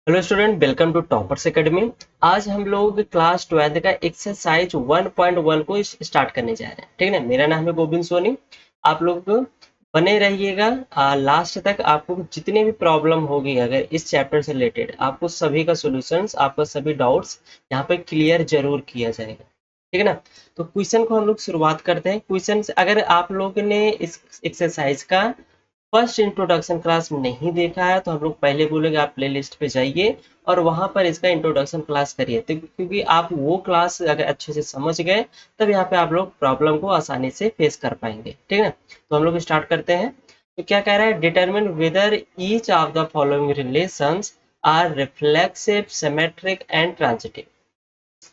Hello student, welcome to toppers academy. आज हम लोग क्लास 12 का एक्सरसाइज 1.1 को स्टार्ट करने जा रहे हैं। ठीक है ना। मेरा नाम है गोविंद सोनी। आप लोग बने रहिएगा लास्ट तक। आपको जितने भी प्रॉब्लम होगी अगर इस चैप्टर से रिलेटेड, आपको सभी का सॉल्यूशंस, आपका सभी डाउट्स यहाँ पे क्लियर जरूर किया जाएगा। ठीक है ना। तो क्वेश्चन को हम लोग शुरुआत करते हैं। क्वेश्चन अगर आप लोगों ने इस एक्सरसाइज का फर्स्ट इंट्रोडक्शन क्लास नहीं देखा है तो हम लोग पहले बोलेंगे आप प्लेलिस्ट पे जाइए और वहां पर इसका इंट्रोडक्शन क्लास करिए। तो क्योंकि आप वो क्लास अगर अच्छे से समझ गए तब यहाँ पे आप लोग प्रॉब्लम को आसानी से फेस कर पाएंगे। ठीक है ना। तो हम लोग स्टार्ट करते हैं। तो क्या कह रहा है, determine whether each of the following relations are reflexive, symmetric and transitive.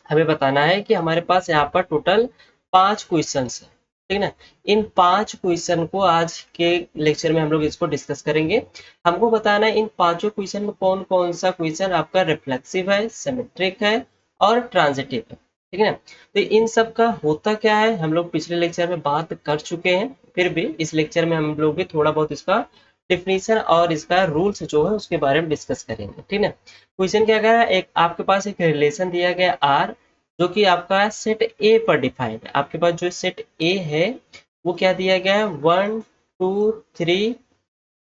हमें बताना है कि हमारे पास यहाँ पर टोटल 5 क्वेश्चंस है। ठीक है ना। इन 5 क्वेश्चन को आज के लेक्चर में हम लोग इसको डिस्कस करेंगे। हमको बताना है इन पांचों क्वेश्चन में कौन कौन सा क्वेश्चन आपका रिफ्लेक्सिव है, सिमेट्रिक है और ट्रांजिटिव है। ठीक है ना। तो इन सब का होता क्या है हम लोग पिछले लेक्चर में बात कर चुके हैं, फिर भी इस लेक्चर में हम लोग भी थोड़ा बहुत इसका डिफिनीशन और इसका रूल्स जो है उसके बारे में डिस्कस करेंगे। ठीक है। क्वेश्चन क्या कह रहा है, एक आपके पास एक रिलेशन दिया गया आर जो कि आपका सेट ए पर डिफाइंड है। आपके पास जो सेट ए है वो क्या दिया गया है, 1 2 3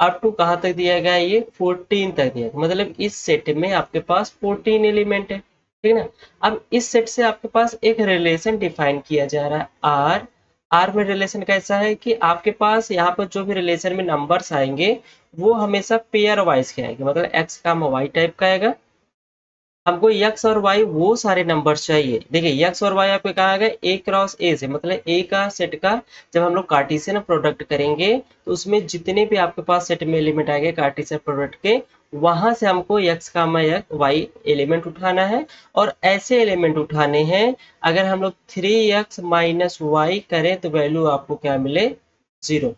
अप टू कहाँ तक दिया गया है, ये 14 तक दिया गया। मतलब इस सेट में आपके पास 14 एलिमेंट है। ठीक है ना। अब इस सेट से आपके पास एक रिलेशन डिफाइन किया जा रहा है आर। आर में रिलेशन कैसा है कि आपके पास यहाँ पर जो भी रिलेशन में नंबर्स आएंगे वो हमेशा पेयर वाइज के आएंगे। मतलब एक्स का वाई टाइप का आएगा। हमको यक्स और वाई वो सारे नंबर्स चाहिए। देखिए यक्स और वाई आपको कहा गया ए क्रॉस ए से, मतलब ए का सेट का जब हम लोग कार्टेशियन प्रोडक्ट करेंगे तो उसमें जितने भी आपके पास सेट में एलिमेंट आएंगे कार्टेशियन प्रोडक्ट के, वहां से हमको यक्स का वाई एलिमेंट उठाना है। और ऐसे एलिमेंट उठाने हैं अगर हम लोग 3x माइनस वाई करें तो वैल्यू आपको क्या मिले, 0।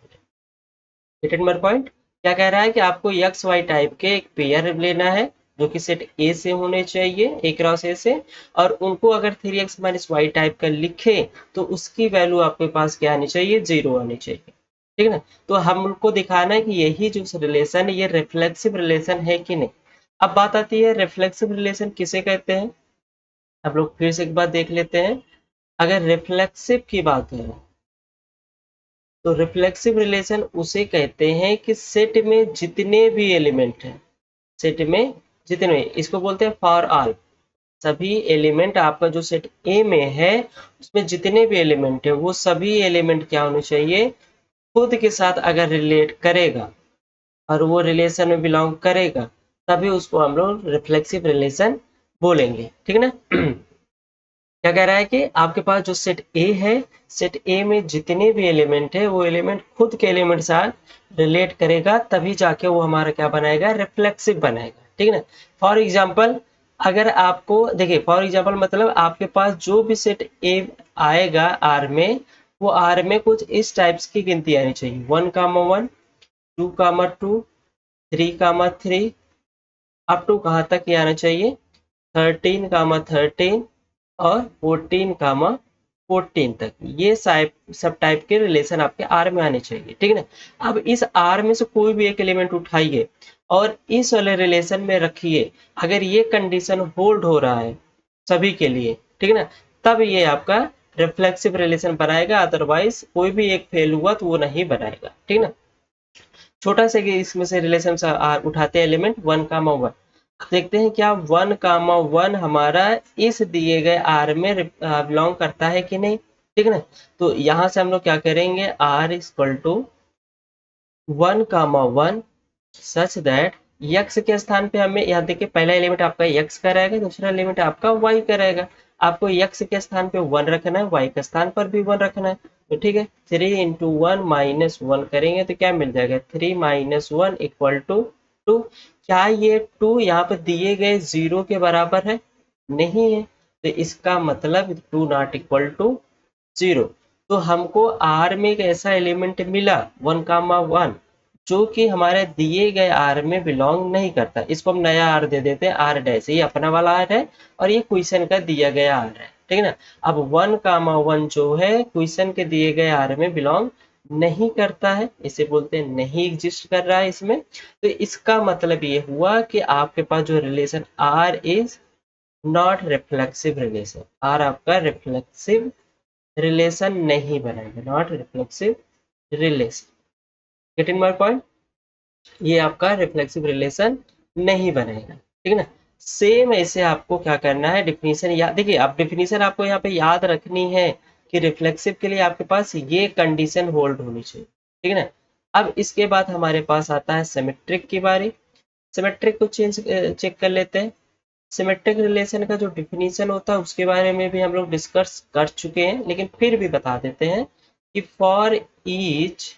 गेट मेरा पॉइंट। क्या कह रहा है कि आपको एक्स वाई टाइप के एक पेयर लेना है जो कि सेट ए से होने चाहिए, ए क्रॉस ए से। और उनको अगर 3x माइनस वाई टाइप का लिखे तो उसकी वैल्यू आपके पास क्या आनी चाहिए, 0 आनी चाहिए। ठीक है ना। तो हमको दिखाना है कि यही जो रिलेशन है ये रिफ्लेक्सिव रिलेशन है कि नहीं। अब बात आती है रिफ्लेक्सिव रिलेशन किसे कहते हैं। हम लोग फिर से एक बार देख लेते हैं। अगर रिफ्लेक्सिव की बात है तो रिफ्लेक्सिव रिलेशन उसे कहते हैं कि सेट में जितने भी एलिमेंट हैं, सेट में जितने, इसको बोलते हैं फॉर ऑल। सभी एलिमेंट आपका जो सेट ए में है उसमें जितने भी एलिमेंट है वो सभी एलिमेंट क्या होने चाहिए, खुद के साथ अगर रिलेट करेगा और वो रिलेशन में बिलोंग करेगा तभी उसको हम लोग रिफ्लेक्सिव रिलेशन बोलेंगे। ठीक है ना। क्या कह रहा है कि आपके पास जो सेट ए है, सेट ए में जितने भी एलिमेंट है वो एलिमेंट खुद के एलिमेंट से रिलेट करेगा तभी जाके वो हमारा क्या बनाएगा, रिफ्लेक्सिव बनाएगा। ठीक है ना। फॉर एग्जाम्पल अगर आपको देखिए, फॉर एग्जाम्पल मतलब आपके पास जो भी सेट ए आएगा आर में, वो आर में कुछ इस टाइप्स की गिनती आनी चाहिए, 1 1 2 2 3 3 अप टू कहाँ तक ये आना चाहिए, 13 13 और 14 तक। ये सब टाइप के रिलेशन आपके आर में आने चाहिए। ठीक है ना। अब इस आर में से कोई भी एक एलिमेंट उठाइए और इस वाले रिलेशन में रखिए। अगर ये कंडीशन होल्ड हो रहा है सभी के लिए, ठीक है ना, तब ये आपका रिफ्लेक्सिव रिलेशन बनाएगा। अदरवाइज कोई भी एक फेल हुआ तो वो नहीं बनाएगा। ठीक है ना। छोटा सा इसमें से रिलेशन उठाते हैं एलिमेंट 1 1। देखते हैं क्या 1 1 हमारा इस दिए गए आर में बिलोंग करता है कि नहीं। ठीक है ना। तो यहां से हम लोग क्या करेंगे, R equal to 1 1 such that X के स्थान पे हमें यहाँ देखिए पहला एलिमेंट आपका यक्स का रहेगा, दूसरा एलिमेंट आपका वाई का रहेगा। आपको यक्स के स्थान पे 1 रखना है, वाई के स्थान पर भी 1 रखना है। तो ठीक है, 3 × 1 - 1 करेंगे तो क्या मिल जाएगा, 3 - 1 = 2। क्या ये 2 यहाँ पे दिए गए 0 के बराबर है, नहीं है। तो इसका मतलब 2 नॉट इक्वल टू 0। तो हमको आर में एक ऐसा एलिमेंट मिला 1 1 जो कि हमारे दिए गए आर में बिलोंग नहीं करता। इसको हम नया आर दे देते हैं, आर डैश। ये अपना वाला आर है और ये क्वेश्चन का दिया गया आर है। ठीक है ना। अब 1 1 जो है क्वेश्चन के दिए गए आर में बिलोंग नहीं करता है, इसे बोलते हैं नहीं एग्जिस्ट कर रहा है इसमें। तो इसका मतलब ये हुआ कि आपके पास जो relation R is not reflexive relation, R आपका रिफ्लेक्सिव रिलेशन नहीं बनाएगा, not reflexive relation. Getting my point? ये आपका रिफ्लेक्सिव रिलेशन नहीं बनेगा, ठीक है ना। सेम ऐसे आपको क्या करना है, डिफिनीशन याद, देखिए आप डिफिनीशन आपको यहाँ पे याद रखनी है कि रिफ्लेक्सिव के लिए आपके पास ये कंडीशन होल्ड होनी चाहिए, ठीक है ना। अब इसके बाद हमारे पास आता है सिमेट्रिक की बारी। सिमेट्रिक को चेक कर लेते हैं। सिमेट्रिक रिलेशन का जो डिफिनीशन होता है उसके बारे में भी हम लोग डिस्कस कर चुके हैं, लेकिन फिर भी बता देते हैं कि for each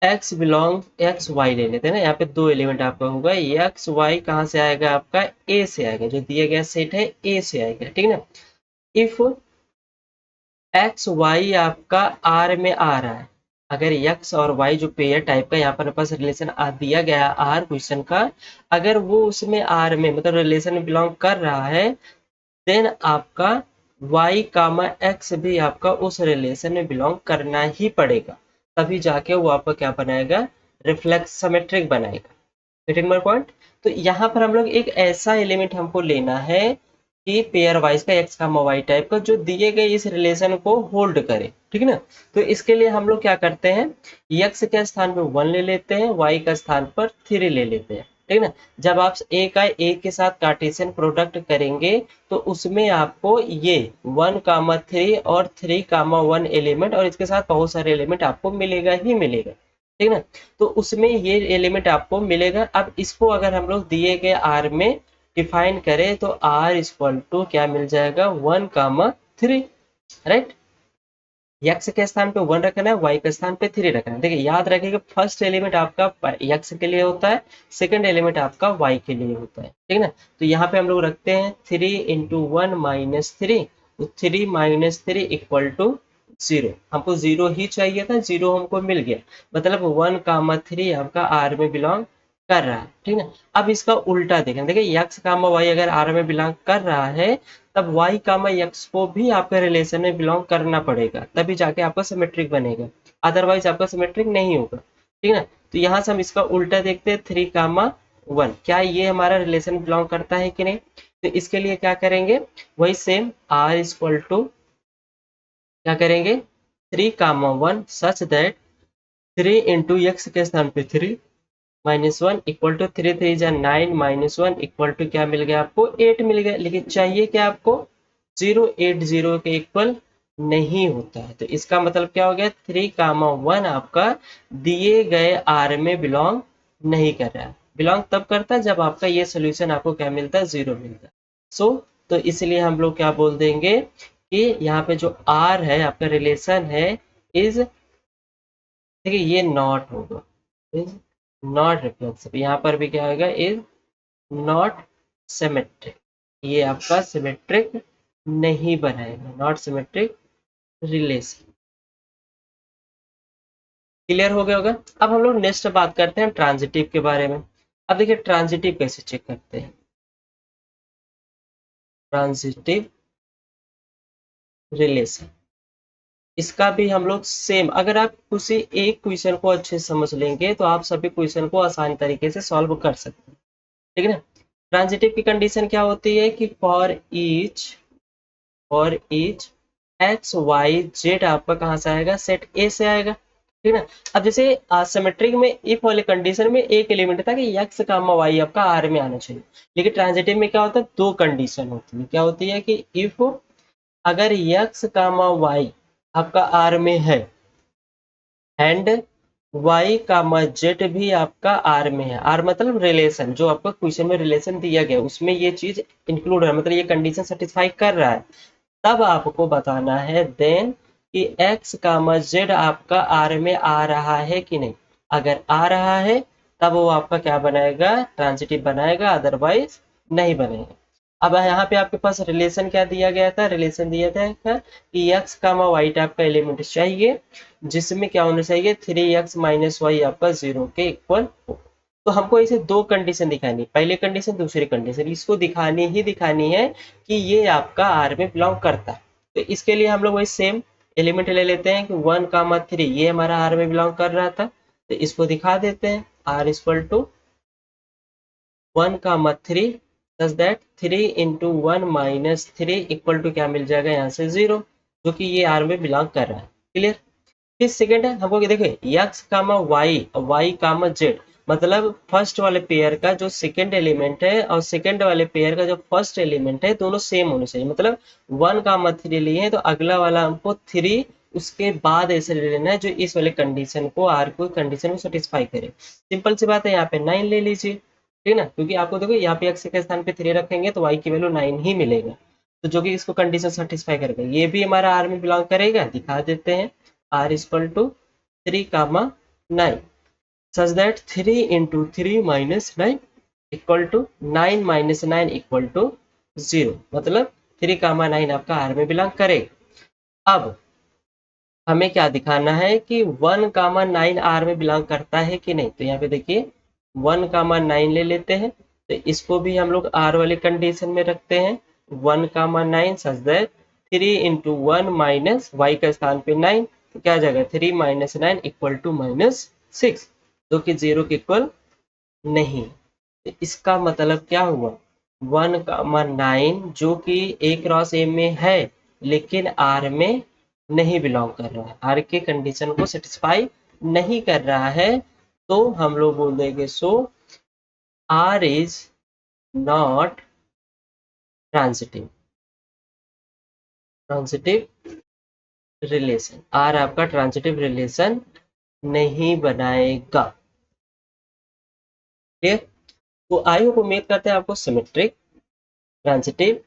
X belong X Y ले लेते हैं ना, यहाँ पे दो एलिमेंट आपका होगा, एक्स वाई कहाँ से आएगा, आपका ए से आएगा, जो दिया गया सेट है ए से आएगा, ठीक है ना। इफ एक्स वाई आपका आर में आ रहा है, अगर एक्स और वाई जो पेयर टाइप का यहाँ पर पास रिलेशन दिया गया आर क्वेश्चन का, अगर वो उसमें आर में मतलब रिलेशन में बिलोंग कर रहा है, देन आपका y कामा एक्स भी आपका उस रिलेशन में बिलोंग करना ही पड़ेगा, तभी जाके वो आपका क्या बनाएगा, रिफ्लेक्स सिमेट्रिक बनाएगा। Getting my point? तो यहाँ पर हम लोग एक ऐसा एलिमेंट हमको लेना है कि पेयर वाइज का एक्स कामा वाई टाइप का जो दिए गए इस रिलेशन को होल्ड करे, ठीक है ना। तो इसके लिए हम लोग क्या करते हैं, एक्स के स्थान पे 1 ले लेते हैं, वाई का स्थान पर 3 ले लेते हैं, ठीक है ना। जब आप ए का ए के साथ कार्टेशियन प्रोडक्ट करेंगे तो उसमें आपको ये 1 कामा 3 और 3 कामा 1 एलिमेंट और इसके साथ बहुत सारे एलिमेंट आपको मिलेगा ही मिलेगा, ठीक है ना। तो उसमें ये एलिमेंट आपको मिलेगा। अब इसको अगर हम लोग दिए गए आर में डिफाइन करें तो आर इक्वल टू क्या मिल जाएगा, 1 कामा 3, राइट। एक्स के स्थान पे 1 रखना है, वाई के स्थान पे 3 रखना है। देखिए याद रखिएगा, फर्स्ट एलिमेंट आपका एक्स के लिए होता है, सेकंड एलिमेंट आपका वाई के लिए होता है, ठीक है ना। तो यहाँ पे हम लोग रखते हैं 3 इंटू 1 माइनस 3, तो 3 माइनस 3 इक्वल टू 0। हमको 0 ही चाहिए था, 0 हमको मिल गया, मतलब 1 कामा 3 आपका आर में बिलोंग कर रहा है, ठीक है। अब इसका उल्टा देखें, देखिए एक्स कामा वाई अगर आर में बिलोंग कर रहा है, तब y कामा x को भी आपके रिलेशन में बिलोंग करना पड़ेगा, तभी जाके आपका सिमेट्रिक बनेगा, अदरवाइज आपका सिमेट्रिक नहीं होगा, ठीक है ना। तो यहाँ से हम इसका उल्टा देखते हैं, 3 कामा 1, क्या ये हमारा रिलेशन बिलोंग करता है कि नहीं। तो इसके लिए क्या करेंगे, वही सेम r इक्वल टू क्या करेंगे, 3 कामा 1 सच दैट 3 इंटू एक्स के स्थान पे 3 माइनस 1 इक्वल टू 3 3 जा 9 माइनस 1 इक्वल टू क्या मिल गया आपको, 8 मिल गया। लेकिन चाहिए क्या आपको, 0, 8 0 के इक्वल नहीं होता है। तो इसका मतलब क्या हो गया, 3 कामा 1 आपका दिए गए आर में बिलोंग नहीं कर रहा है। बिलोंग तब करता है जब आपका ये सोल्यूशन आपको क्या मिलता है, 0 मिलता है। सो तो इसलिए हम लोग क्या बोल देंगे कि यहाँ पे जो आर है आपका रिलेशन है इज, देखिए ये नॉट होगा, इज नॉट रिफ्लेक्सिव, यहाँ पर भी क्या होगा, इज नॉट सिमेट्रिक, ये आपका सिमेट्रिक नहीं बनाएगा, नॉट सिमेट्रिक रिलेशन। क्लियर हो गया होगा। अब हम लोग नेक्स्ट बात करते हैं ट्रांजिटिव के बारे में। अब देखिए ट्रांजिटिव कैसे चेक करते हैं, ट्रांजिटिव रिलेशन, इसका भी हम लोग सेम, अगर आप किसी एक क्वेश्चन को अच्छे से समझ लेंगे तो आप सभी क्वेश्चन को आसान तरीके से सॉल्व कर सकते हैं, ठीक है ना। ट्रांजिटिव की कंडीशन क्या होती है कि for each x Y Z आपका कहाँ से आएगा, सेट ए से आएगा, ठीक है ना। अब जैसे सिमेट्रिक में इफ वाले कंडीशन में एक एलिमेंट था कि एक्स कामा वाई आपका आर में आना चाहिए, लेकिन ट्रांजिटिव में क्या होता है, दो कंडीशन होती है। क्या होती है कि इफ अगर एक्स कामा वाई आपका आर में है एंड वाई कामा जेड भी आपका आर में है, आर मतलब रिलेशन, जो आपका क्वेश्चन में रिलेशन दिया गया उसमें ये चीज इंक्लूड है, मतलब ये कंडीशन सेटिस्फाई कर रहा है, तब आपको बताना है देन कि x कामा जेड आपका आर में आ रहा है कि नहीं। अगर आ रहा है तब वो आपका क्या बनाएगा, ट्रांजिटिव बनाएगा, अदरवाइज नहीं बनेगा। अब यहाँ पे आपके पास रिलेशन क्या दिया गया था, रिलेशन दिया था कि x कामा वाई टाइप का एलिमेंट चाहिए जिसमें क्या होना चाहिए, 3x माइनस वाई आपका 0 के इक्वल हो। तो हमको इसे दो कंडीशन दिखानी, पहली कंडीशन दूसरी कंडीशन, इसको दिखानी ही दिखानी है कि ये आपका आर में बिलोंग करता है। तो इसके लिए हम लोग वही सेम एलिमेंट ले लेते हैं कि 1,3 ये हमारा आर में बिलोंग कर रहा था, तो इसको दिखा देते हैं R equal to 1,3 such that 3 into 1 minus 3 equal to क्या मिल जाएगा यहाँ से 0, जो कि ये आर में बिलोंग कर रहा है। क्लियर। फिर सेकेंड है हमको देखिए x कामा वाई वाई कामा जेड, मतलब फर्स्ट वाले पेयर का जो सेकेंड एलिमेंट है और सेकेंड वाले पेयर का जो फर्स्ट एलिमेंट है दोनों सेम होने चाहिए। मतलब 1,3 लिए हैं तो अगला वाला हमको 3 उसके बाद ऐसे ले लेना है जो इस वाले कंडीशन को आर को कंडीशन को सेटिस्फाई करे। सिंपल सी बात है, यहाँ पे 9 ले लीजिए, ठीक है ना, क्योंकि आपको देखो यहाँ पे x के स्थान पे 3 रखेंगे तो y की वैल्यू 9 ही मिलेगा, तो जो कि इसको कंडीशन सेटिस्फाई करेगा। ये भी हमारा आर में बिलोंग करेगा, दिखा देते हैं r equal to 3,9 such that 3 into 3 minus 9 equal to 9 minus 9 equal to 0, मतलब 3,9 आपका आर में बिलोंग करेगा। अब हमें क्या दिखाना है कि 1,9 आर में बिलोंग करता है कि नहीं, तो यहाँ पे देखिए 1,9 ले लेते हैं, तो इसको भी हम लोग आर वाली कंडीशन में रखते हैं 1,9 such that 3 into 1 minus Y का स्थान पे 9, तो क्या आ जाएगा 3 माइनस 9 इक्वल टू माइनस 6, जो कि 0 के इक्वल नहीं। तो इसका मतलब क्या हुआ 1,9 जो कि ए क्रॉस ए में है लेकिन आर में नहीं बिलोंग कर रहा है, आर के कंडीशन को सेटिस्फाई नहीं कर रहा है, तो हम लोग बोल देंगे so R is not transitive. Transitive relation, R आपका ट्रांजिटिव रिलेशन नहीं बनाएगा। क्लियर। तो आई होप उम्मीद करते हैं आपको सिमेट्रिक, ट्रांजिटिव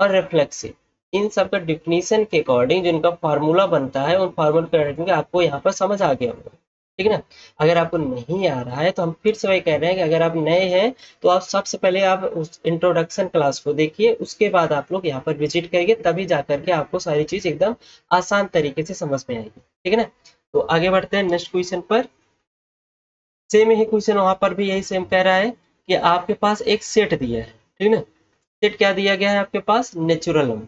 और रिफ्लेक्सिव इन सब का डिफिनीशन के अकॉर्डिंग जो इनका फार्मूला बनता है उन फार्मूला के अकॉर्डिंग आपको यहाँ पर समझ आ गया होगा, ठीक है ना। अगर आपको नहीं आ रहा है तो हम फिर से वही कह रहे हैं कि अगर आप नए हैं तो आप सबसे पहले आप उस इंट्रोडक्शन क्लास को देखिए, उसके बाद आप लोग यहाँ पर विजिट करिए, तभी जा करके आपको सारी चीज एकदम आसान तरीके से समझ में आएगी, ठीक है ना। तो आगे बढ़ते हैं नेक्स्ट क्वेश्चन पर। सेम ही क्वेश्चन वहां पर भी यही सेम कह रहा है कि आपके पास एक सेट दिया है, ठीक है ना। सेट क्या दिया गया है आपके पास, नेचुरल नंबर।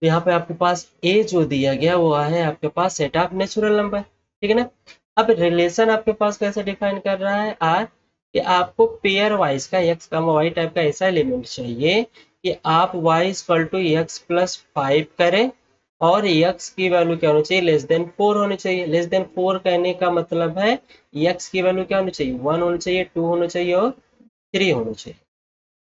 तो यहाँ पे आपके पास ए जो दिया गया वो है आपके पास सेट ऑफ नेचुरल नंबर, ठीक है ना। अब रिलेशन आपके पास कैसे डिफाइन कर रहा है आर, कि आपको पेयर वाइज का एक्स का वाई टाइप का ऐसा एलिमेंट चाहिए कि आप Y equal to X plus 5 करें और एक्स की वैल्यू क्या होनी चाहिए, लेस देन 4 होनी चाहिए। लेस देन 4 कहने का मतलब है एक्स की वैल्यू क्या होनी चाहिए, 1 होनी चाहिए, 2 होनी चाहिए और 3 होनी चाहिए।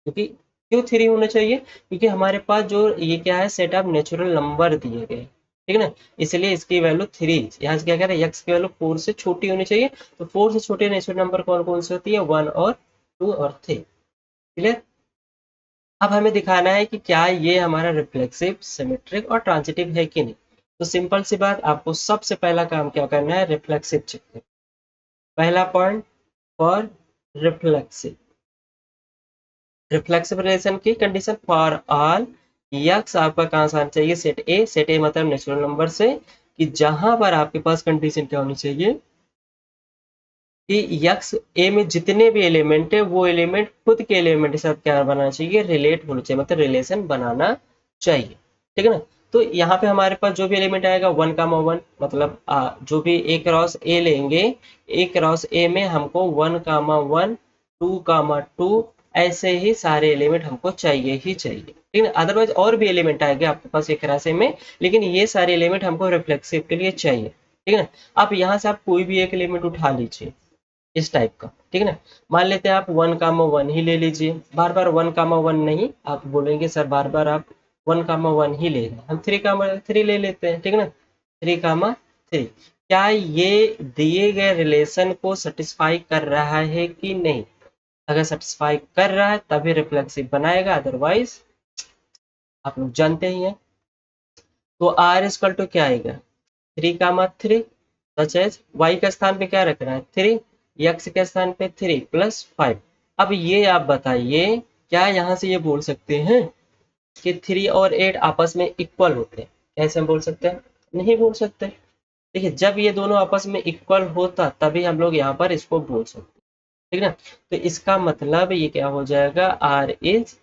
क्योंकि क्यों 3 होना चाहिए, क्योंकि हमारे पास जो ये क्या है सेट ऑफ नेचुरल नंबर दिए गए, ठीक है ना, इसलिए इसकी वैल्यू 3। यहाँ से क्या कह रहे हैं एक्स की वैल्यू 4 से छोटी होनी चाहिए, तो 4 से छोटे नेचुरल नंबर कौन कौन से होती है, 1 और 2 और 3। क्लियर। अब हमें दिखाना है कि क्या ये हमारा रिफ्लेक्सिव, सिमेट्रिक और ट्रांजिटिव है कि नहीं। तो सिंपल सी बात, आपको सबसे पहला काम क्या करना है, रिफ्लेक्सिव चेक करना। पहला point for reflexive, reflexive relation की कंडीशन फॉर ऑल यक्स आपका कहाँ से आना चाहिए, सेट ए मतलब नेचुरल नंबर से, कि जहां पर आपके पास कंडीशन क्या होनी चाहिए कि यक्स ए में जितने भी एलिमेंट है वो एलिमेंट खुद के एलिमेंट के साथ क्या बनाना चाहिए, रिलेट होना चाहिए, मतलब रिलेशन बनाना चाहिए, ठीक है ना। तो यहाँ पे हमारे पास जो भी एलिमेंट आएगा 1,1 मतलब जो भी ए क्रॉस ए लेंगे, ए क्रॉस ए में हमको 1,1 2,2 ऐसे ही सारे एलिमेंट हमको चाहिए ही चाहिए, ठीक है। अदरवाइज और भी एलिमेंट आएंगे आपके पास एक राशि में, लेकिन ये सारे एलिमेंट हमको रिफ्लेक्सिव के लिए चाहिए, ठीक है ना। आप यहाँ से आप कोई भी एक एलिमेंट उठा लीजिए इस टाइप का, ठीक है ना। मान लेते हैं आप 1,1 ही ले लीजिए, बार बार 1,1 नहीं, आप बोलेंगे सर बार बार आप 1,1 ही ले रहे हैं, हम 3,3 ले लेते हैं, ठीक है ना। 3,3 क्या ये दिए गए रिलेशन को सेटिस्फाई कर रहा है कि नहीं, अगर सेटिस्फाई कर रहा है तभी रिफ्लेक्सिव बनाएगा, अदरवाइज आप लोग जानते ही हैं। तो आर इक्वल टू क्या आएगा, 3,3 सच एज वाई के स्थान पे क्या रखना है 3, एक्स के स्थान पे 3 प्लस 5। अब ये आप बताइए क्या यहाँ से ये बोल सकते हैं कि 3 और 8 आपस में इक्वल होते हैं, कैसे हम बोल सकते हैं, नहीं बोल सकते। देखिए जब ये दोनों आपस में इक्वल होता तभी हम लोग यहाँ पर इसको बोल सकते, ठीक है ना। तो इसका मतलब ये क्या हो जाएगा, R is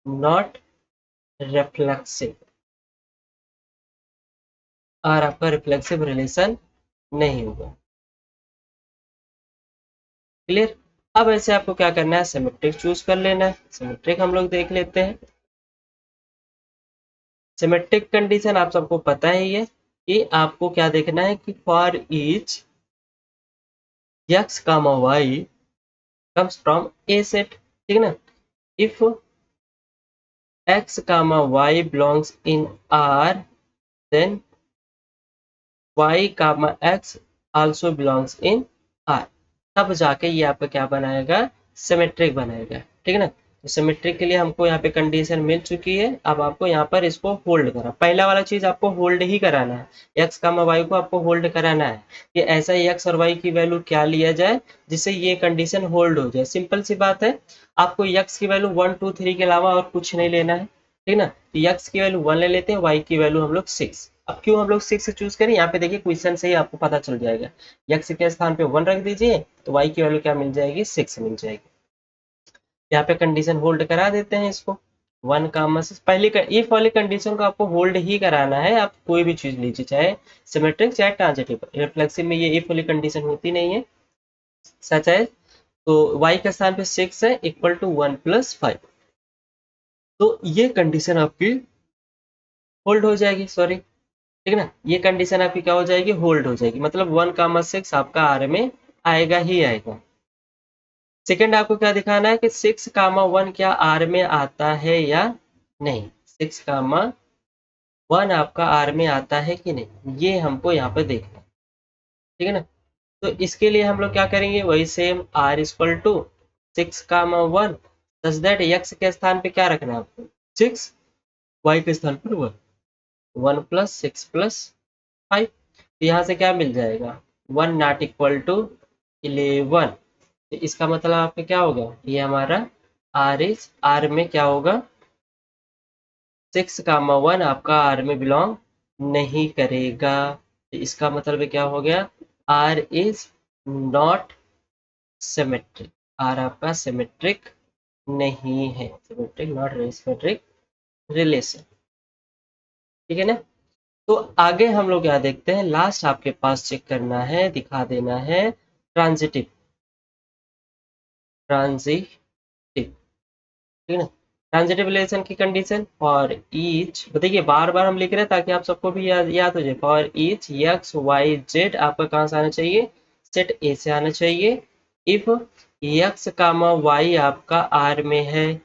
not reflexive. R आपका रिफ्लेक्सिव रिलेशन नहीं होगा। क्लियर। अब ऐसे आपको क्या करना है, सिमेट्रिक चूज कर लेना है। सिमेट्रिक हम लोग देख लेते हैं। सिमेट्रिक कंडीशन आप सबको पता ही है कि आपको क्या देखना है कि for each x comma y comes from a set, ठीक है ना। If x comma y belongs in R, then y comma x also belongs in R, तब जाके ये आपका क्या बनाएगा, सिमेट्रिक बनाएगा, ठीक है ना। तो सिमेट्रिक के लिए हमको यहाँ पे कंडीशन मिल चुकी है। अब आपको यहाँ पर इसको होल्ड करा, पहला वाला चीज आपको होल्ड ही कराना है, x कामा y को आपको होल्ड कराना है कि ऐसा ही x और y की वैल्यू क्या लिया जाए जिससे ये कंडीशन होल्ड हो जाए। सिंपल सी बात है, आपको x की वैल्यू 1 2 3 के अलावा और कुछ नहीं लेना है, ठीक ना। तो x की वैल्यू 1 ले लेते हैं, y की वैल्यू हम लोग 6। अब क्यों हम लोग 6 चूज करें, यहाँ पे देखिए क्वेश्चन से ही आपको पता चल जाएगा। x के स्थान पे 1 रख दीजिए तो y की वैल्यू क्या मिल जाएगी, 6 मिल जाएगी। यहाँ पे कंडीशन होल्ड करा देते हैं इसको 1 कामा 6। पहली इफ वाली कंडीशन को आपको होल्ड ही कराना है, आप कोई भी चीज लीजिए, चाहे सिमेट्रिक चाहे ट्रांजिटिव। रिफ्लेक्सिव में ये इफ वाली कंडीशन होती नहीं है, सच है। तो y के स्थान पे 6 है इक्वल टू 1 प्लस 5, तो ये कंडीशन आपकी होल्ड हो जाएगी, सॉरी, ठीक है ना। ये कंडीशन आपकी क्या हो जाएगी, होल्ड हो जाएगी, मतलब 1 कामा 6 आपका आर में आएगा ही आएगा। सेकंड आपको क्या दिखाना है कि 6 कामा 1 क्या आर में आता है या नहीं, 6 कामा 1 आपका आर में आता है कि नहीं, ये हमको यहाँ पे देखना है, ठीक है ना। तो इसके लिए हम लोग क्या करेंगे, वही same R equal to 6 comma 1 such that x के स्थान पे क्या रखना है आपको 6, वाई के स्थान पर 1, 1 प्लस 6 प्लस 5। तो यहाँ से क्या मिल जाएगा, 1 नॉट इक्वल टू 11। तो इसका मतलब आपका क्या होगा, ये हमारा आर में क्या होगा, 6 कामा 1 आपका आर में बिलोंग नहीं करेगा। तो इसका मतलब क्या हो गया, R is not symmetric, R आपका सिमेट्रिक नहीं है, सिमेट्रिक नॉट सिमेट्रिक रिलेशन, ठीक है ना। तो आगे हम लोग क्या देखते हैं, लास्ट आपके पास चेक करना है, दिखा देना है ट्रांजिटिव, ट्रांजिटिव, ठीक है ना। ट्रांजिटिव रिलेशन की कंडीशन फॉर ईच, बताइए बार बार हम लिख रहे हैं ताकि आप सबको भी याद हो जाए। For each x Y Z आपका कहाँ से आना चाहिए, सेट ए से आना चाहिए। इफ एक्स कामा वाई आपका आर में है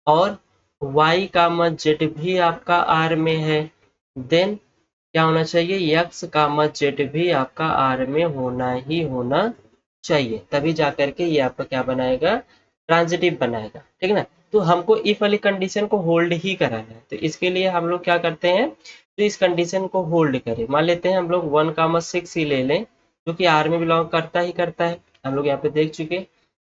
और वाई कामा जेड भी आपका आर में है, देन क्या होना चाहिए, एक्स कामा जेड भी आपका आर में होना ही होना चाहिए, तभी जाकर के ये आपका क्या बनाएगा, ट्रांजिटिव बनाएगा, ठीक है ना। तो हमको इफ वाली कंडीशन को होल्ड ही कराना है, तो इसके लिए हम लोग क्या करते हैं, तो इस कंडीशन को होल्ड करें, मान लेते हैं हम लोग 1 कामा 6 ही ले लें जो कि आर में बिलोंग करता ही करता है, हम लोग यहाँ पे देख चुके।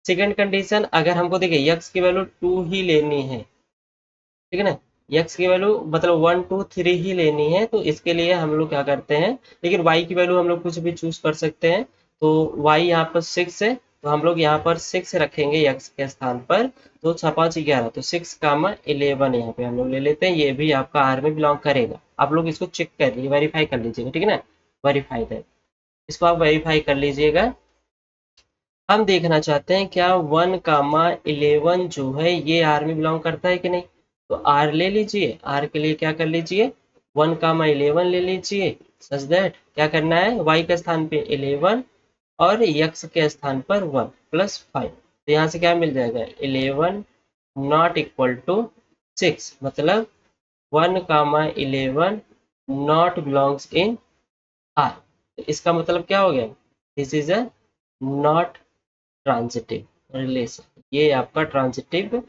सेकेंड कंडीशन, अगर हमको देखिए एक्स की वैल्यू 2 ही लेनी है, ठीक है ना, एक्स की वैल्यू मतलब 1 2 3 ही लेनी है, तो इसके लिए हम लोग क्या करते हैं, लेकिन वाई की वैल्यू हम लोग कुछ भी चूज कर सकते हैं। तो वाई यहाँ पर 6 है तो हम लोग यहाँ पर 6 रखेंगे एक्स के स्थान पर, तो 6 5 11, तो 6 कामा 11 यहाँ पे हम लोग ले लेते हैं, ये भी आपका आर में बिलोंग करेगा। आप लोग इसको चेक कर लीजिए, वेरीफाई कर लीजिएगा, ठीक है ना, वेरीफाइड है, इसको आप वेरीफाई कर लीजिएगा। हम देखना चाहते हैं क्या 1 कामा 11 जो है ये आर में बिलोंग करता है कि नहीं, तो आर ले लीजिए, आर के लिए क्या कर लीजिए 1 कामा 11 ले लीजिए, सच दैट क्या करना है, वाई के स्थान पे 11 और एक्स के स्थान पर 1 प्लस 5। तो यहाँ से क्या मिल जाएगा, 11 नॉट इक्वल टू 6, मतलब 1 कामा 11 नॉट बिलोंग्स इन आर। तो इसका मतलब क्या हो गया, this is a not transitive relation, ये आपका ट्रांजिटिव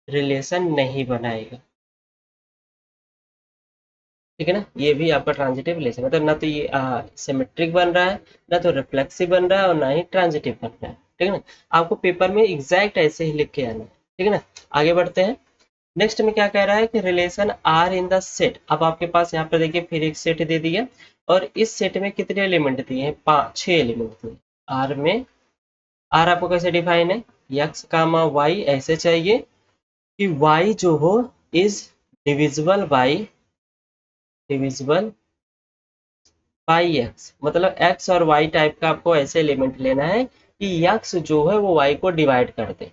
रिलेशन नहीं बनाएगा, ठीक है ना। ये भी आपका ट्रांजिटिव रिलेशन, मतलब ना तो ये सिमेट्रिक बन रहा है, ना तो रिफ्लेक्सिव बन रहा है, और ना ही ट्रांजिटिव बन रहा है, ठीक है ना। आपको पेपर में एग्जैक्ट ऐसे ही लिख के आना है, ठीक है ना। आगे बढ़ते हैं, नेक्स्ट में क्या कह रहा है कि relation R in the set. अब आपके पास यहाँ पर देखिए फिर एक सेट दे दिया, और इस सेट में कितने एलिमेंट दिए हैं, 6 एलिमेंट दिए आर में। आर आपको कैसे डिफाइन है, एक्स कामा वाई ऐसे चाहिए कि y जो हो is divisible by, divisible by x, मतलब एक्स और वाई टाइप का आपको ऐसे एलिमेंट लेना है कि एक्स जो है वो वाई को डिवाइड कर दे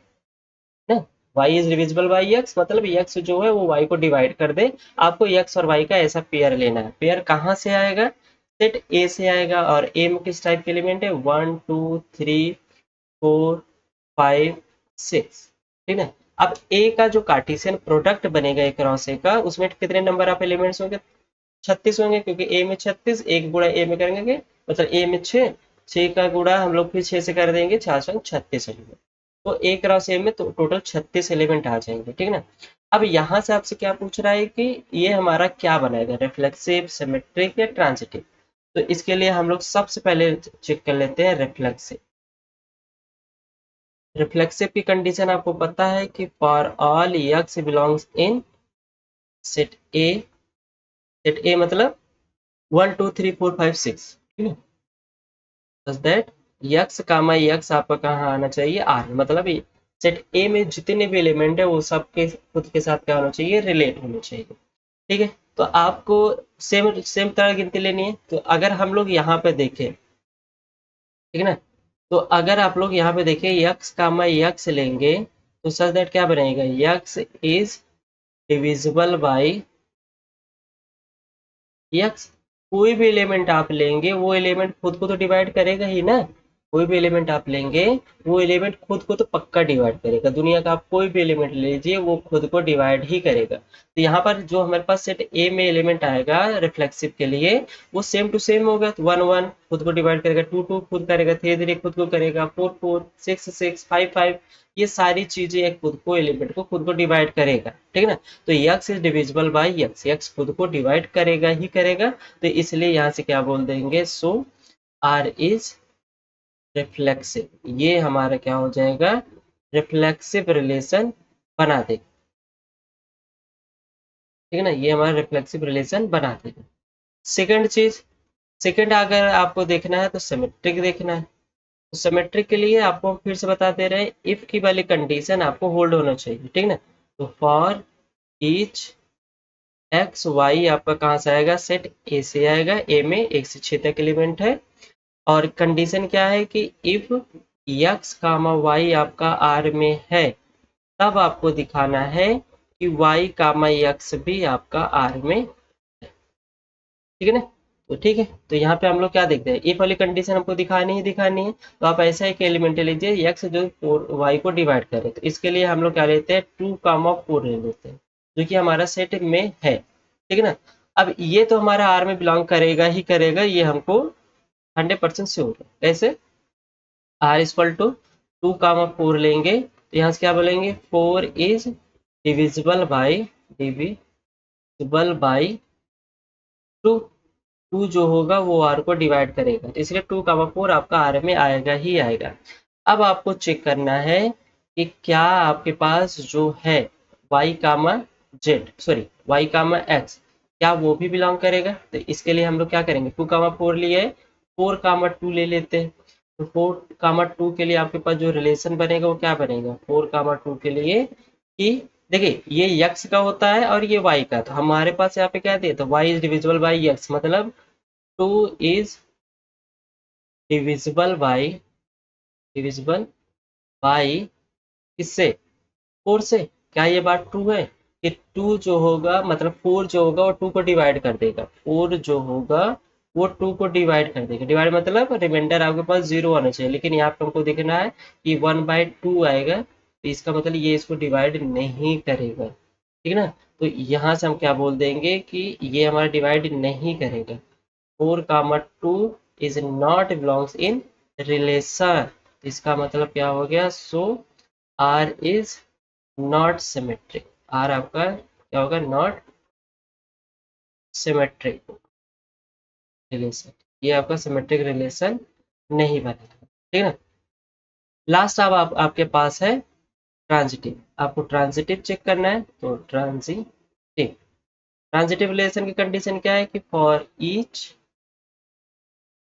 ना। Y is divisible by x, मतलब एक्स जो है वो वाई को डिवाइड कर दे। आपको एक्स और वाई का ऐसा पेयर लेना है। पेयर कहाँ से आएगा? सेट ए से आएगा। और ए में किस टाइप के एलिमेंट है? 1 2 3 4 5 6, ठीक है। अब ए का जो कार्टेशियन प्रोडक्ट बनेगा ए क्रॉस ए का, उसमें कितने नंबर ऑफ एलिमेंट्स होंगे? 36 होंगे, क्योंकि ए में 36, एक गुणा ए में करेंगे मतलब ए में 6, 6 का गुणा हम लोग फिर 6 से कर देंगे, 4 संग 36 एलिमेंट। तो ए क्रॉस ए में तो टोटल 36 एलिमेंट आ जाएंगे, ठीक है ना। अब यहाँ से आपसे क्या पूछ रहा है कि ये हमारा क्या बनाएगा, रिफ्लेक्सिव, सिमेट्रिक या ट्रांजिटिव। तो इसके लिए हम लोग सबसे पहले चेक कर लेते हैं रिफ्लेक्सिव। रिफ्लेक्सिव की कंडीशन आपको पता है कि for all x belongs in set A. Set ए मतलब 1 2 3 4 5 6, ठीक है। दैट यक्स कामा यक्स आपका कहाँ आना चाहिए? आर, मतलब सेट ए में जितने भी एलिमेंट है वो सबके खुद के साथ क्या होना चाहिए? रिलेट होने चाहिए, ठीक है। तो आपको सेम सेम तरह गिनती लेनी है। तो अगर हम लोग यहाँ पे देखें, ठीक है ना, तो अगर आप लोग यहाँ पे देखें यक्स कामा यक्स लेंगे तो सच दैट क्या बनेगा? X is divisible by x. कोई भी एलिमेंट आप लेंगे वो एलिमेंट खुद को तो डिवाइड करेगा ही ना। कोई भी एलिमेंट आप लेंगे वो एलिमेंट खुद को तो पक्का डिवाइड करेगा। दुनिया का आप कोई भी एलिमेंट ले लीजिए वो खुद को डिवाइड ही करेगा। तो यहाँ पर जो हमारे पास सेट ए में एलिमेंट आएगा रिफ्लेक्सिव के लिए, वो सेम टू सेम होगा। तो 1 1 खुद को डिवाइड करेगा, 2 2 खुद करेगा, 3 3 खुद को करेगा, 4 4 6 6 5 5, ये सारी चीजें खुद को एलिमेंट को खुद को डिवाइड करेगा, ठीक है ना। तो x is divisible by x, x खुद को डिवाइड करेगा ही करेगा। तो इसलिए यहाँ से क्या बोल देंगे? So R is reflexive. ये हमारा क्या हो जाएगा? रिफ्लेक्सिव रिलेशन बना देगा, ठीक है ना। ये हमारा रिफ्लेक्सिव रिलेशन बना देगा। सेकंड चीज, सेकंड अगर आपको देखना है तो सिमेट्रिक देखना है। तो सिमेट्रिक के लिए आपको फिर से बता दे रहे हैं, इफ की वाली कंडीशन आपको होल्ड होना चाहिए, ठीक है ना। तो फॉर ईच एक्स वाई आपका कहाँ से आएगा? सेट ए से आएगा। ए में 1 से 6 तक एलिमेंट है। और कंडीशन क्या है कि इफ यक्स कामा वाई आपका आर में है, तब आपको दिखाना है कि वाई कामा यक्स भी आपका आर में है, ठीक है ना। तो ठीक है, तो यहाँ पे हम लोग क्या देखते हैं? इफ वाली कंडीशन हमको दिखानी ही दिखानी है। तो आप ऐसा एक एलिमेंट लीजिए यक्स जो वाई को डिवाइड करे। तो इसके लिए हम लोग क्या लेते हैं? 2 कामा 4 ले लेते हैं, जो कि हमारा सेट में है, ठीक है ना। अब ये तो हमारा आर में बिलोंग करेगा ही करेगा, ये हमको 100% श्योर है। कैसे? आर इक्वल टू 2 कामा 4 लेंगे तो यहाँ से क्या बोलेंगे? 4 is divisible by, divisible by 2। 2 जो होगा वो आर को डिवाइड करेगा, तो इसलिए 2 कामा 4 आपका आर में आएगा ही आएगा। अब आपको चेक करना है कि क्या आपके पास जो है y comma z, sorry y comma x, क्या वो भी बिलोंग करेगा? तो इसके लिए हम लोग क्या करेंगे? 2 कामा 4 लिए, 4 कामा 2 ले लेते हैं। तो 4 कामा 2 के लिए आपके पास जो रिलेशन बनेगा वो क्या बनेगा? 4 कामा 2 के लिए कि देखिए ये यक्स का होता है और ये y का, तो हमारे पास यहाँ पे क्या दिया? तो y is divisible by x, मतलब 2 is divisible by, divisible by किससे? 4 से। क्या ये बात ट्रू है कि 2 जो होगा मतलब 4 जो होगा वो 2 को डिवाइड कर देगा? 4 जो होगा वो 2 को डिवाइड कर देगा। डिवाइड मतलब रिमाइंडर आपके पास 0 आना चाहिए, लेकिन यहाँ पे हमको देखना है कि 1/2 आएगा, तो इसका मतलब ये इसको डिवाइड नहीं करेगा, ठीक है ना। तो यहाँ से हम क्या बोल देंगे कि ये हमारा डिवाइड नहीं करेगा। 4 comma 2 is not belongs in relation. इसका मतलब क्या हो गया? So R is not symmetric. R आपका क्या होगा? Not symmetric relation. ये आपका सिमेट्रिक रिलेशन नहीं बनेगा, ठीक है ना। लास्ट अब आपके पास है ट्रांजिटिव। आपको ट्रांजिटिव चेक करना है, तो ट्रांजिटिव, ट्रांजिटिव रिलेशन की कंडीशन क्या है कि for each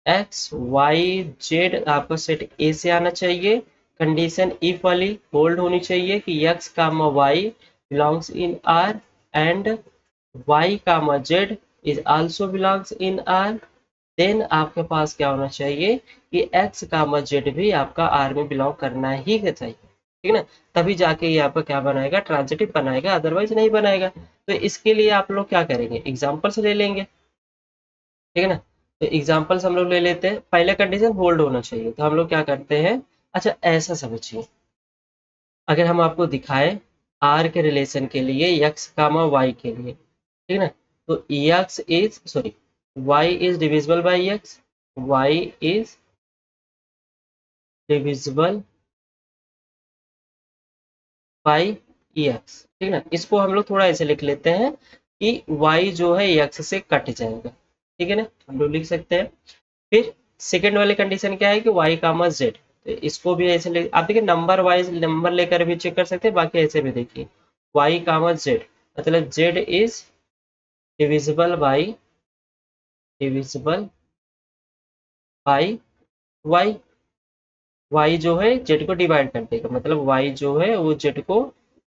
x Y z आपको सेट ए से आना चाहिए। कंडीशन इफ वाली होल्ड होनी चाहिए कि x comma y belongs in R and y comma z is also belongs in R. Then आपके पास क्या होना चाहिए कि एक्स कामा जेड भी आपका आर में बिलोंग करना ही चाहिए, ठीक है ना। तभी जाके ये आपका क्या बनाएगा, ट्रांजिटिव बनाएगा, अदरवाइज नहीं बनाएगा। तो इसके लिए आप लोग क्या करेंगे, एग्जाम्पल्स ले लेंगे, ठीक है ना। तो एग्जाम्पल्स हम लोग ले लेते हैं। पहले कंडीशन होल्ड होना चाहिए, तो हम लोग क्या करते हैं, अच्छा ऐसा समझिए, अगर हम आपको दिखाएं आर के रिलेशन के लिए एक्स कामा वाई के लिए, ठीक है ना, तो x is sorry y is divisible by x, y is divisible by x, ठीक है ना। इसको हम लोग थोड़ा ऐसे लिख लेते हैं कि y जो है एक्स से कट जाएगा, ठीक है ना, हम लोग लिख सकते हैं। फिर सेकेंड वाली कंडीशन क्या है कि y कामा जेड, तो इसको भी ऐसे आप देखिए नंबर वाइज नंबर लेकर भी चेक कर सकते हैं, बाकी ऐसे भी देखिए y कामा जेड मतलब z is divisible by y, y जो है z को डिवाइड कर देगा, मतलब y जो है वो z को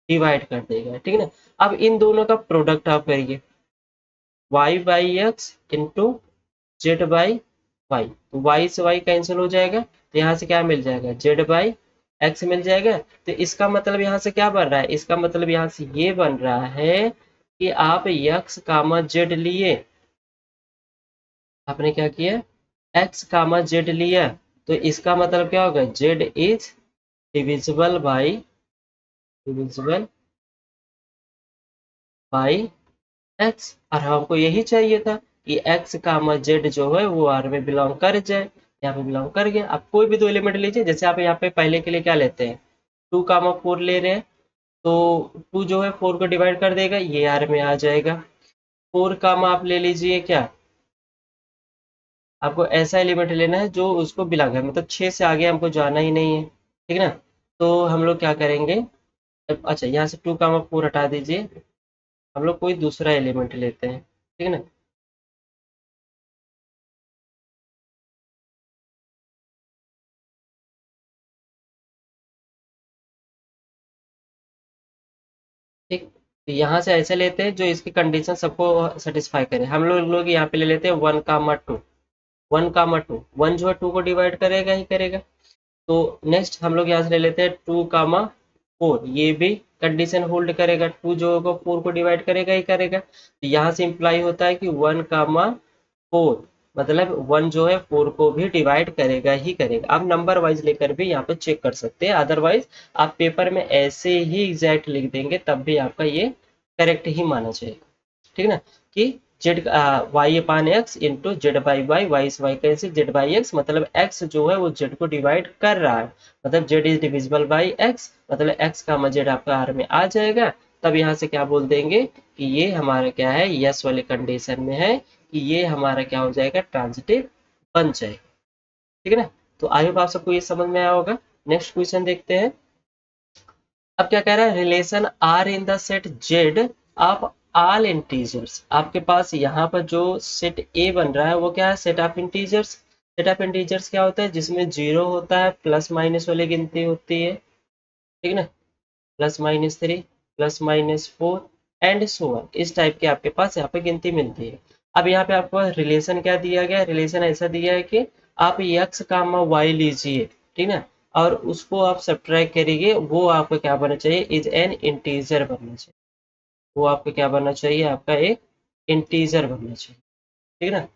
डिवाइड कर देगा, ठीक है ना। अब इन दोनों का प्रोडक्ट आप करिए, y by x into z by y, तो y से y कैंसिल हो जाएगा, तो यहाँ से क्या मिल जाएगा, z बाई एक्स मिल जाएगा। तो इसका मतलब यहाँ से क्या बन रहा है, इसका मतलब यहाँ से ये बन रहा है कि आप x कामा जेड लिए, आपने क्या किया, x कामा जेड लिया, तो इसका मतलब क्या होगा, z is divisible by x, और हमको यही चाहिए था कि एक्स कामा जेड जो है वो आर में बिलोंग कर जाए, यहाँ पे बिलोंग कर गया। आप कोई भी दो एलिमेंट लीजिए, जैसे आप यहाँ पे पहले के लिए क्या लेते हैं, 2 कामा 4 ले रहे हैं, तो 2 जो है 4 को डिवाइड कर देगा, ये आर में आ जाएगा। 4 कामा आप ले लीजिए क्या, आपको ऐसा एलिमेंट लेना है जो उसको बिलोंग है, मतलब 6 से आगे हमको जाना ही नहीं है, ठीक है ना। तो हम लोग क्या करेंगे, अच्छा यहाँ से 2 कामा 4 हटा दीजिए, हम लोग कोई दूसरा एलिमेंट लेते हैं, ठीक है ना। ठीक, तो यहाँ से ऐसे लेते हैं जो इसकी कंडीशन सबको सेटिस्फाई करे। हम लोग यहाँ पे ले लेते हैं 1 कामा 2, 1 कामा 2, 1 जो है 2 को डिवाइड करेगा ही करेगा। तो नेक्स्ट हम लोग यहाँ से ले लेते हैं 2 कामा 4, ये भी कंडीशन होल्ड करेगा, 2 जो होगा 4 को डिवाइड करेगा ही करेगा। तो यहाँ से इंप्लाई होता है कि 1 कामा 4 मतलब 1 जो है 4 को भी डिवाइड करेगा ही करेगा। आप नंबर वाइज लेकर भी यहाँ पे चेक कर सकते हैं, अदरवाइज आप पेपर में ऐसे ही एग्जैक्ट लिख देंगे तब भी आपका ये करेक्ट ही माना जाएगा, ठीक है ना। कि z y upon x into z by y, y से वाई कैसे, जेड बाई एक्स मतलब एक्स जो है वो जेड को डिवाइड कर रहा है, मतलब Z is divisible by x, मतलब एक्स का जेड आपका आर में आ जाएगा। तब यहाँ से क्या बोल देंगे कि ये हमारा क्या है, यस वाले कंडीशन में है कि ये हमारा क्या हो जाएगा, ट्रांजिटिव बन जाएगा, ठीक है ना। तो आई होप आप सबको ये समझ में आया होगा। नेक्स्ट क्वेश्चन देखते हैं। अब क्या कह रहा है, relation R in the set Z of all integers, आपके पास यहाँ पर जो सेट ए बन रहा है वो क्या है, set of integers. Set of integers क्या होता है, जिसमें जीरो होता है, प्लस माइनस वाली गिनती होती है, ठीक है ना, +-3 +-4 एंड सो ऑन, इस टाइप के आपके पास यहाँ पे गिनती मिलती है। अब यहाँ पे आपको रिलेशन क्या दिया गया है, रिलेशन ऐसा दिया है कि आप x कामा y लीजिए, ठीक है ना, और उसको आप सब्ट्रैक्ट करिए, वो आपका क्या बनना चाहिए, इज एन इंटीजर बनना चाहिए, वो आपका क्या बनना चाहिए, आपका एक इंटीजर बनना चाहिए, ठीक है ना।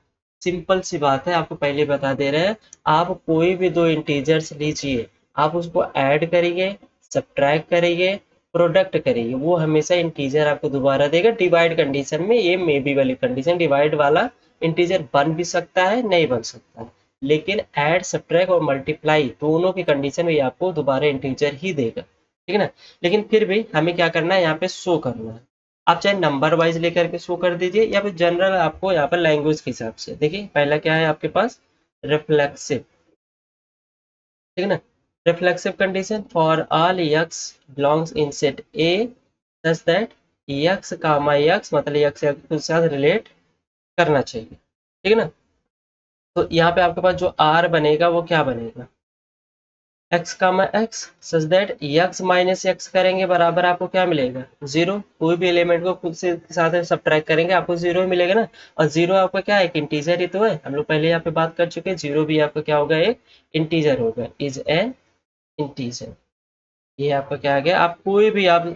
सिंपल सी बात है, आपको पहले बता दे रहे हैं, आप कोई भी दो इंटीजर्स लीजिए, आप उसको ऐड करिए, सब्ट्रैक्ट करिए, प्रोडक्ट करिए, वो हमेशा इंटीजर आपको दोबारा देगा। डिवाइड कंडीशन में ये मे बी वाली कंडीशन, डिवाइड वाला इंटीजर बन भी सकता है, नहीं बन सकता है, लेकिन ऐड सब्ट्रैक्ट और मल्टीप्लाई दोनों की कंडीशन में ये आपको दोबारा इंटीजर ही देगा, ठीक है ना। लेकिन फिर भी हमें क्या करना है, यहाँ पे शो करना है। आप चाहे नंबर वाइज लेकर के शो कर दीजिए या फिर जनरल आपको यहाँ पर लैंग्वेज के हिसाब से। देखिए पहला क्या है आपके पास, रिफ्लेक्सिव, ठीक है ना। Reflexive condition for all x belongs in set A such that x comma x मतलब एक्स के साथ रिलेट करना चाहिए, ठीक है ना। तो यहाँ पे आपके पास जो आर बनेगा वो क्या बनेगा, x comma x such that x minus x करेंगे बराबर आपको क्या मिलेगा 0। कोई भी एलिमेंट को खुद से साथ सब्ट्रैक्ट करेंगे आपको 0 ही मिलेगा ना। और 0 आपका क्या है, एक इंटीजर ही तो है, हम लोग पहले यहाँ पे बात कर चुके हैं। 0 भी आपका क्या होगा, एक इंटीजर होगा, इज एन इंटीजर। ये आपका क्या आ गया, आप कोई भी आप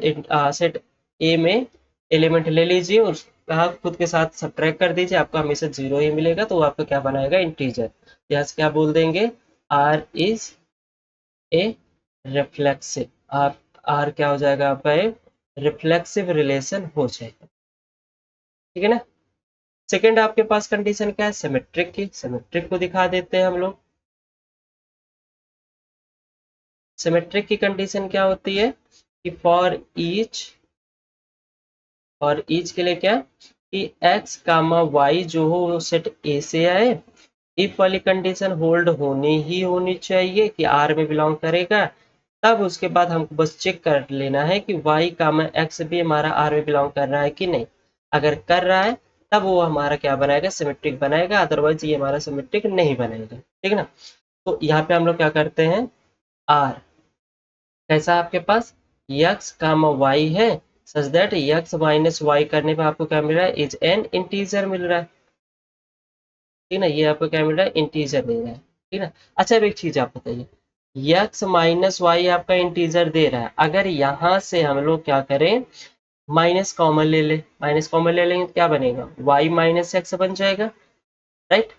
सेट ए में एलिमेंट ले लीजिए, उसका खुद के साथ सब्ट्रैक्ट कर दीजिए, आपको हमेशा 0 ही मिलेगा, तो वो आपका क्या बनाएगा, इंटीजर। यहाँ से क्या बोल देंगे, आर इज ए रिफ्लेक्सिव। आप आर क्या हो जाएगा आपका, एक रिफ्लेक्सिव रिलेशन हो जाएगा, ठीक है ना। सेकंड आपके पास कंडीशन क्या है, सिमेट्रिक की। सिमेट्रिक को दिखा देते हैं हम लोग। सिमेट्रिक की कंडीशन क्या होती है कि फॉर ईच के लिए क्या, कि x कामा y जो हो वो सेट ए से आए। इफ वाली कंडीशन होल्ड होनी ही होनी चाहिए कि r में बिलोंग करेगा। तब उसके बाद हमको बस चेक कर लेना है कि y कामा x भी हमारा r में बिलोंग कर रहा है कि नहीं। अगर कर रहा है तब वो हमारा क्या बनाएगा, सिमेट्रिक बनाएगा, अदरवाइज ये हमारा सिमेट्रिक नहीं बनेगा, ठीक है ना। तो यहाँ पे हम लोग क्या करते हैं, r कैसा आपके पास यक्स कामा वाई है, such that x minus y करने पे आपको क्या मिल रहा है, इज एन इंटीजर मिल रहा है, ठीक ना। ये आपको क्या मिल रहा है, इंटीजर दे रहा है, ठीक ना। अच्छा अब एक चीज आप बताइए, यक्स माइनस वाई आपका इंटीजर दे रहा है, अगर यहाँ से हम लोग क्या करें, माइनस कॉमन ले ले, माइनस कॉमन ले लेंगे तो क्या बनेगा, वाई माइनस एक्स बन जाएगा, राइट।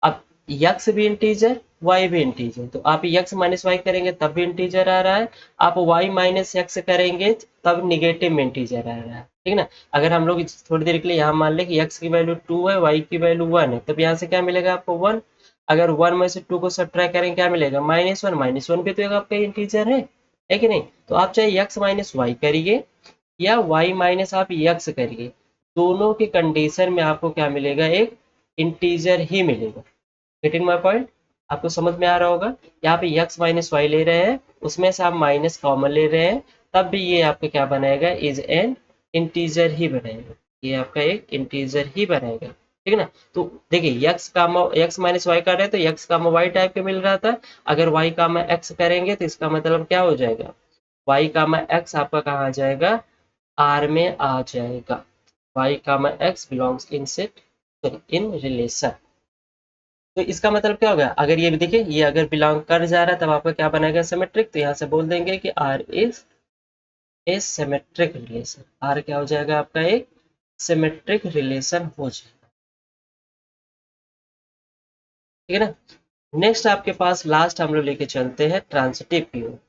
अब यक्स भी इंटीजर वाई भी इंटीजर, तो आप यक्स माइनस वाई करेंगे तब भी इंटीजर आ रहा है, आप वाई माइनस एक्स करेंगे तब निगेटिव में इंटीजर आ रहा है, ठीक ना। अगर हम लोग थोड़ी देर के लिए यहाँ मान लें कि x की वैल्यू 2 है, y की वैल्यू 1 है, तब यहाँ से क्या मिलेगा आपको 1। अगर 1 में से 2 को सब्ट्रैक्ट करेंगे क्या मिलेगा, -1। -1 भी तो एक आपका इंटीजर है कि नहीं। तो आप चाहे x माइनस वाई करिए या y माइनस आप x करिए, दोनों की कंडीशन में आपको क्या मिलेगा, एक इंटीजर ही मिलेगा। गेटिंग माई पॉइंट, आपको समझ में आ रहा होगा। यहाँ पे x माइनस वाई ले रहे हैं, उसमें से आप माइनस कॉमन ले रहे हैं, तब भी ये आपका क्या बनाएगा, इज एन इंटीजर ही बनाएगा, ये आपका एक इंटीजर ही बनाएगा, ठीक है ना। तो देखिए x माइनस वाई कर रहे हैं तो x कामा वाई टाइप के मिल रहा था, अगर y कामा x करेंगे तो इसका मतलब क्या हो जाएगा, y कामा x आपका कहाँ आ जाएगा, R में आ जाएगा। y comma x belongs in set, sorry in relation. तो इसका मतलब क्या होगा, अगर ये भी देखिए, ये अगर बिलोंग कर जा रहा है तब आपका क्या बनाएगा, सिमेट्रिक। तो यहाँ से बोल देंगे कि R is a symmetric relation, R क्या हो जाएगा आपका, एक सिमेट्रिक रिलेशन हो जाएगा, ठीक है ना। नेक्स्ट आपके पास लास्ट हम लोग लेके चलते हैं ट्रांसिटिव की ओर।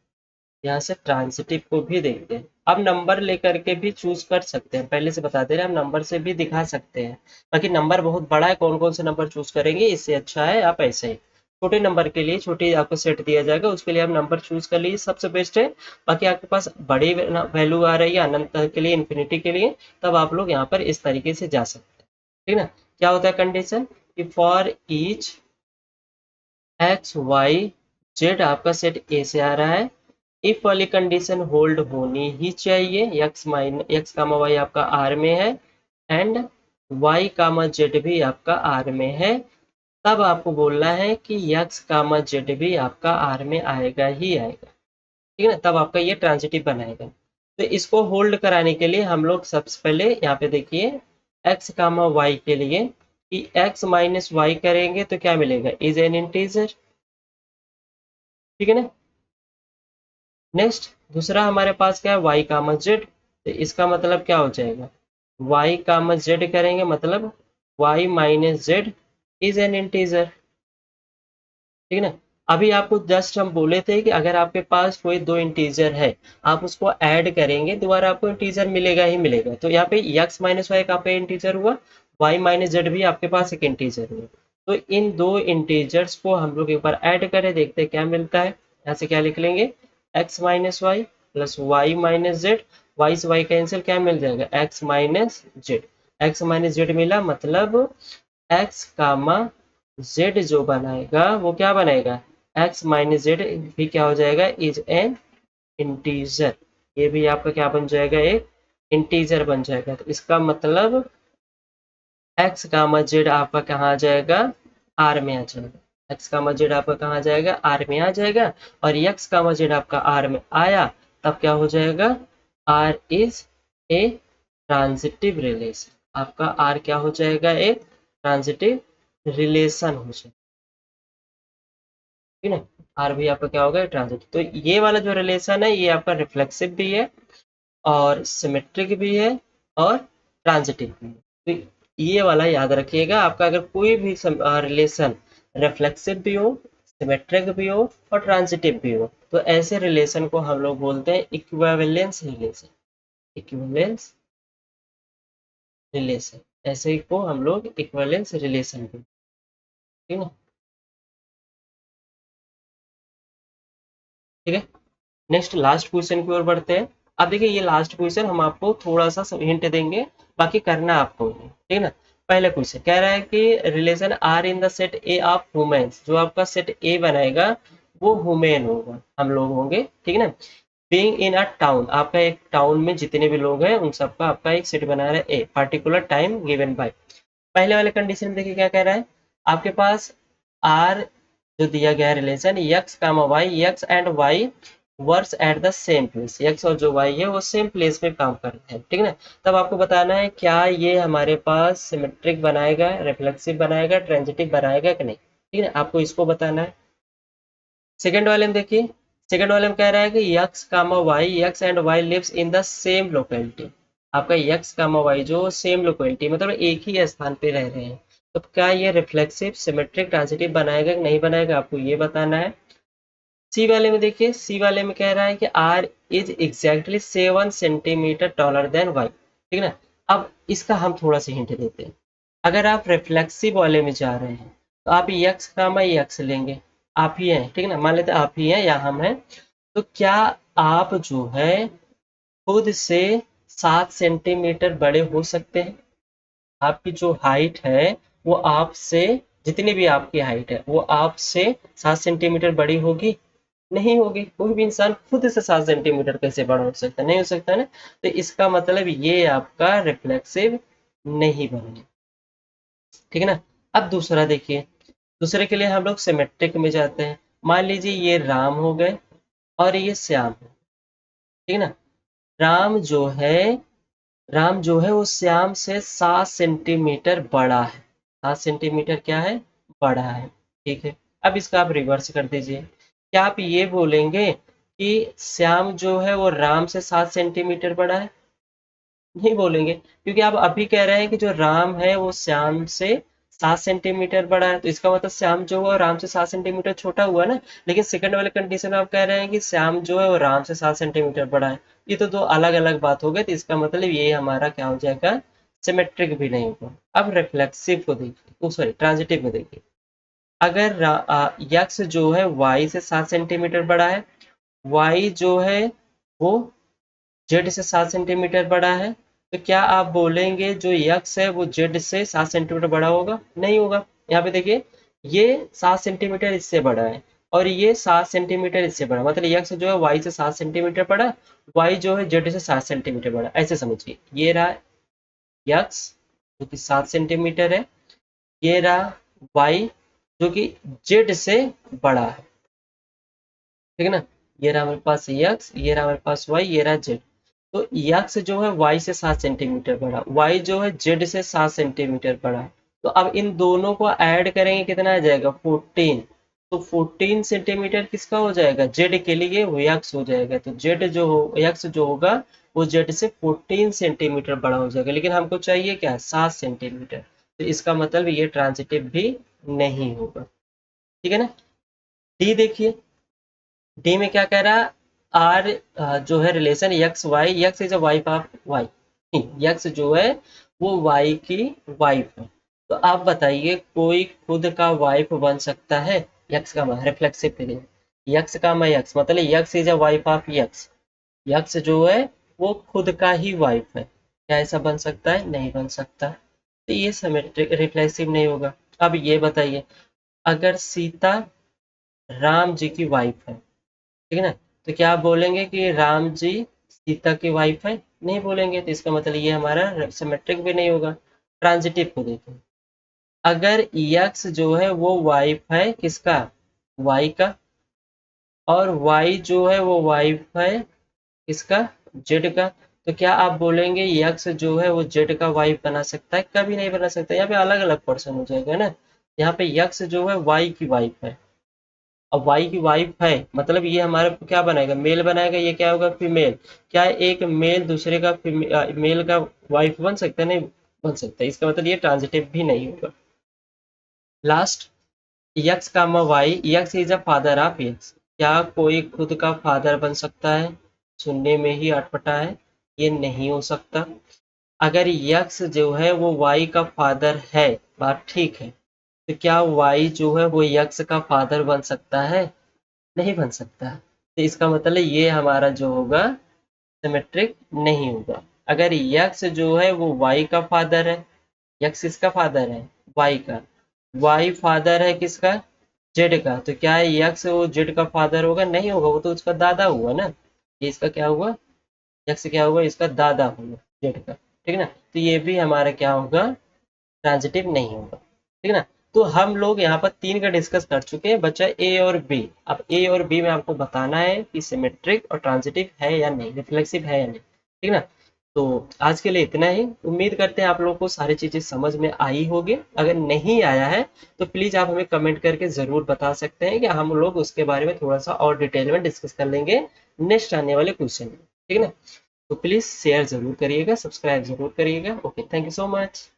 यहाँ से ट्रांसिटिव को भी देखते हैं। अब नंबर लेकर के भी चूज कर सकते हैं, पहले से बता दे रहे हैं, हम नंबर से भी दिखा सकते हैं। बाकी नंबर बहुत बड़ा है, कौन कौन से नंबर चूज करेंगे, इससे अच्छा है आप ऐसे ही छोटे नंबर के लिए छोटे आपको सेट दिया जाएगा, उसके लिए हम नंबर चूज कर लीजिए, सबसे बेस्ट है। बाकी आपके पास बड़ी वैल्यू आ रही है अनंत के लिए, इन्फिनिटी के लिए, तब आप लोग यहाँ पर इस तरीके से जा सकते हैं, ठीक ना। क्या होता है कंडीशन, कि for each x Y Z आपका सेट ए से आ रहा है, इफ वाली कंडीशन होल्ड होनी ही चाहिए, एक्स कामा वाई आपका आर में है एंड वाई कामा जेड भी आपका आर में है, तब आपको बोलना है कि एक्स कामा जेड भी आपका आर में आएगा ही आएगा, ठीक है ना। तब आपका ये ट्रांजिटिव बनाएगा। तो इसको होल्ड कराने के लिए हम लोग सबसे पहले यहाँ पे देखिए, एक्स कामा वाई के लिए कि एक्स माइनस वाई करेंगे तो क्या मिलेगा, इज एन इंटीजर, ठीक है ना। नेक्स्ट दूसरा हमारे पास क्या है, वाई कामा जेड, तो इसका मतलब क्या हो जाएगा, वाई कामा जेड करेंगे मतलब y minus z is an integer, ठीक है ना। अभी आपको जस्ट हम बोले थे कि अगर आपके पास कोई दो इंटीजर है, आप उसको ऐड करेंगे दोबारा आपको इंटीजर मिलेगा ही मिलेगा। तो यहाँ पे x माइनस वाई का पे इंटीजर हुआ, y माइनस जेड भी आपके पास एक इंटीजर हुआ। तो इन दो इंटीजर्स को हम लोग एक बार ऐड करें, देखते हैं क्या मिलता है। यहाँ से क्या लिख लेंगे, x minus y plus y minus z, y से वाई कैंसिल, क्या मिल जाएगा, x minus z. X minus z मिला मतलब x कामा जेड जो बनाएगा वो क्या बनेगा, x माइनस जेड भी क्या हो जाएगा, इज एन इंटीजर। ये भी आपका क्या बन जाएगा, एक इंटीजर बन जाएगा। तो इसका मतलब x कामा जेड आपका कहाँ आ जाएगा, आर में आ जाएगा, एक्स कामा जेड आपका कहाँ जाएगा, आर में आ जाएगा, और एक्स कामा जेड आपका आर में आया, तब क्या हो जाएगा, R is a transitive relation. आपका आर क्या हो जाएगा, एक ट्रांजिटिव रिलेशन हो जाएगा, ठीक है ना। आर भी आपका क्या होगा, ट्रांजिटिव। तो ये वाला जो रिलेशन है ये आपका रिफ्लेक्सिव भी है और सिमेट्रिक भी है और ट्रांजिटिव भी है। तो ये वाला याद रखिएगा, आपका अगर कोई भी रिलेशन रिफ्लेक्सिव भी हो, सिमेट्रिक भी हो और ट्रांजिटिव भी हो, तो ऐसे रिलेशन को हम लोग बोलते हैं इक्विवेलेंस रिलेशन। इक्विवेलेंस रिलेशन, ऐसे को हम लोग इक्विवेलेंस रिलेशन भी, ठीक है। ठीक है, नेक्स्ट लास्ट क्वेश्चन की ओर बढ़ते हैं। अब देखिए ये लास्ट क्वेश्चन हम आपको थोड़ा सा हिंट देंगे, बाकी करना आपको ही, ठीक है ना। पहला क्वेश्चन कह रहा है कि relation R in the set A of women's, जो आपका सेट ए बनाएगा वो वुमेन होगा, हम लोग होंगे, ठीक है ना। बीइंग इन अ टाउन, आपका एक टाउन में जितने भी लोग हैं उन सबका आपका एक सेट बना रहा है ए, पार्टिकुलर टाइम गिवन बाय। पहले वाले कंडीशन में देखिए क्या कह रहा है, आपके पास आर जो दिया गया है relation x comma y, x and y works at the same place, x और जो वाई है वो सेम प्लेस में काम करते हैं, ठीक है ना। तब आपको बताना है क्या ये हमारे पास सिमेट्रिक बनाएगा, रिफ्लेक्सिव बनाएगा, ट्रांजिटिव बनाएगा कि नहीं, ठीक है, आपको इसको बताना है। सेकंड वाले में देखिए, सेकंड वाले में कह रहा है कि x comma y, x and y lives in the same locality, आपका यक्स कामा वाई जो सेम लोकेलिटी मतलब एक ही स्थान पे रह रहे हैं, तो क्या ये रिफ्लेक्सिव सिमेट्रिक ट्रांजिटिव बनाएगा कि नहीं बनाएगा, आपको ये बताना है। सी वाले में देखिए, सी वाले में कह रहा है कि R is exactly 7 centimetre taller than y, ठीक है ना। अब इसका हम थोड़ा सा हिंट देते हैं। अगर आप रिफ्लेक्सिव वाले में जा रहे हैं तो आप यक्स कामा यक्स लेंगे, आप ही हैं, ठीक है ना, मान लेते हैं आप ही हैं या हम हैं, तो क्या आप जो है खुद से 7 सेंटीमीटर बड़े हो सकते हैं, आपकी जो हाइट है वो आपसे, जितनी भी आपकी हाइट है वो आपसे 7 सेंटीमीटर बड़ी होगी, नहीं होगी। कोई भी इंसान खुद से 7 सेंटीमीटर कैसे बड़ा हो सकता है, नहीं हो सकता ना। तो इसका मतलब ये आपका रिफ्लेक्सिव नहीं बनेगा, ठीक है ना। अब दूसरा देखिए, दूसरे के लिए हम लोग सिमेट्रिक में जाते हैं। मान लीजिए ये राम हो गए और ये श्याम है, ठीक है ना। राम जो है, राम जो है वो श्याम से 7 सेंटीमीटर बड़ा है, 7 सेंटीमीटर क्या है, बड़ा है, ठीक है। अब इसका आप रिवर्स कर दीजिए, क्या आप ये बोलेंगे कि श्याम जो है वो राम से 7 सेंटीमीटर बड़ा है, नहीं बोलेंगे, क्योंकि आप अभी कह रहे हैं कि जो राम है वो श्याम से 7 सेंटीमीटर बड़ा है, तो इसका मतलब श्याम जो है राम से 7 सेंटीमीटर छोटा हुआ ना। लेकिन सेकंड वाले कंडीशन में आप कह रहे हैं कि श्याम जो है वो राम से 7 सेंटीमीटर बड़ा है, ये तो दो अलग अलग बात हो गई। तो इसका मतलब ये हमारा क्या हो जाएगा, सिमेट्रिक भी नहीं होगा। अब रिफ्लेक्सिव को देखिए, सॉरी ट्रांजिटिव को देखिए। अगर यक्स जो है वाई से 7 सेंटीमीटर बड़ा है, वाई जो है वो जेड से 7 सेंटीमीटर बड़ा है, तो क्या आप बोलेंगे जो यक्स है वो जेड से 7 सेंटीमीटर बड़ा होगा, नहीं होगा। यहाँ पे देखिए ये 7 सेंटीमीटर इससे बड़ा है और ये 7 सेंटीमीटर इससे बड़ा, मतलब यक्स जो है वाई से 7 सेंटीमीटर बड़ा, वाई जो है जेड से 7 सेंटीमीटर बड़ा, ऐसे समझिए। ये रहा यक्स जो कि 7 सेंटीमीटर है, ये रहा वाई जो कि जेड से बड़ा है, ठीक है ना। ये रहा हमारे पास यक्स, ये रहा हमारे पास वाई, ये रहा जेड। तो यक्स जो है वाई से 7 सेंटीमीटर बड़ा, वाई जो है जेड से 7 सेंटीमीटर बड़ा। तो अब इन दोनों को ऐड करेंगे कितना आ जाएगा, 14। तो 14 सेंटीमीटर किसका हो जाएगा, जेड के लिए वो यक्स हो जाएगा। तो जेड जो हो, यक्स जो होगा वो जेड से 14 सेंटीमीटर बड़ा हो जाएगा, लेकिन हमको चाहिए क्या, 7 सेंटीमीटर। तो इसका मतलब ये ट्रांजिटिव भी नहीं होगा, ठीक है ना। डी देखिए, डी में क्या कह रहा है, आर जो है relation x y, x is a wife of y, x जो है वो वाई की वाइफ है। तो आप बताइए कोई खुद का वाइफ बन सकता है, यक्स का रिफ्लेक्सिव के लिए, यक्स का मैं यक्स मतलब x is a wife of x, x जो है वो खुद का ही वाइफ है, क्या ऐसा बन सकता है, नहीं बन सकता। तो ये सिमेट्रिक रिफ्लेक्सिव नहीं होगा। अब ये बताइए, अगर सीता राम जी की वाइफ है, ठीक है ना, तो क्या आप बोलेंगे कि राम जी सीता की वाइफ है, नहीं बोलेंगे। तो इसका मतलब ये हमारा सिमेट्रिक भी नहीं होगा। ट्रांजिटिव को देखें, अगर यक्स जो है वो वाइफ है किसका, वाई का, और वाई जो है वो वाइफ है किसका, जेड का, तो क्या आप बोलेंगे यक्स जो है वो जेड का वाइफ बना सकता है? कभी नहीं बना सकता। यहाँ पे अलग अलग पर्सन हो जाएगा ना। यहाँ पे यक्स जो है वाई की वाइफ है, अब वाई की वाइफ है मतलब ये हमारे क्या बनाएगा, मेल बनाएगा, ये क्या होगा, फीमेल। क्या एक मेल दूसरे का मेल का वाइफ बन सकता है? नहीं बन सकता। इसका मतलब ये ट्रांजिटिव भी नहीं होगा। Last, x comma y, x is a father of x, क्या कोई खुद का फादर बन सकता है? सुनने में ही अटपटा है, ये नहीं हो सकता। अगर यक्स जो है वो वाई का फादर है, बात ठीक है, तो क्या वाई जो है वो यक्स का फादर बन सकता है? नहीं बन सकता। तो इसका मतलब ये हमारा जो होगा सिमेट्रिक नहीं होगा। अगर यक्स जो है वो वाई का फादर है, यक्स किसका फादर है, वाई का, वाई फादर है किसका, जेड का, तो क्या यक्स वो जेड का फादर होगा? नहीं होगा, वो तो उसका दादा हुआ ना। ये इसका क्या हुआ, यक्स क्या हुआ, इसका दादा हुआ जेड का, ठीक है ना। तो ये भी हमारा क्या होगा, ट्रांजिटिव नहीं होगा, ठीक है ना। तो हम लोग यहाँ पर 3 का डिस्कस कर चुके हैं, बचा ए और बी। अब ए और बी में आपको बताना है कि सिमेट्रिक और ट्रांजिटिव है या नहीं, रिफ्लेक्सिव है या नहीं, ठीक है ना। तो आज के लिए इतना ही। उम्मीद करते हैं आप लोगों को सारी चीजें समझ में आई होगी। अगर नहीं आया है तो प्लीज आप हमें कमेंट करके जरूर बता सकते हैं कि हम लोग उसके बारे में थोड़ा सा और डिटेल में डिस्कस कर लेंगे नेक्स्ट आने वाले क्वेश्चन में, ठीक है ना। तो प्लीज शेयर जरूर करिएगा, सब्सक्राइब जरूर करिएगा। Okay, thank you so much.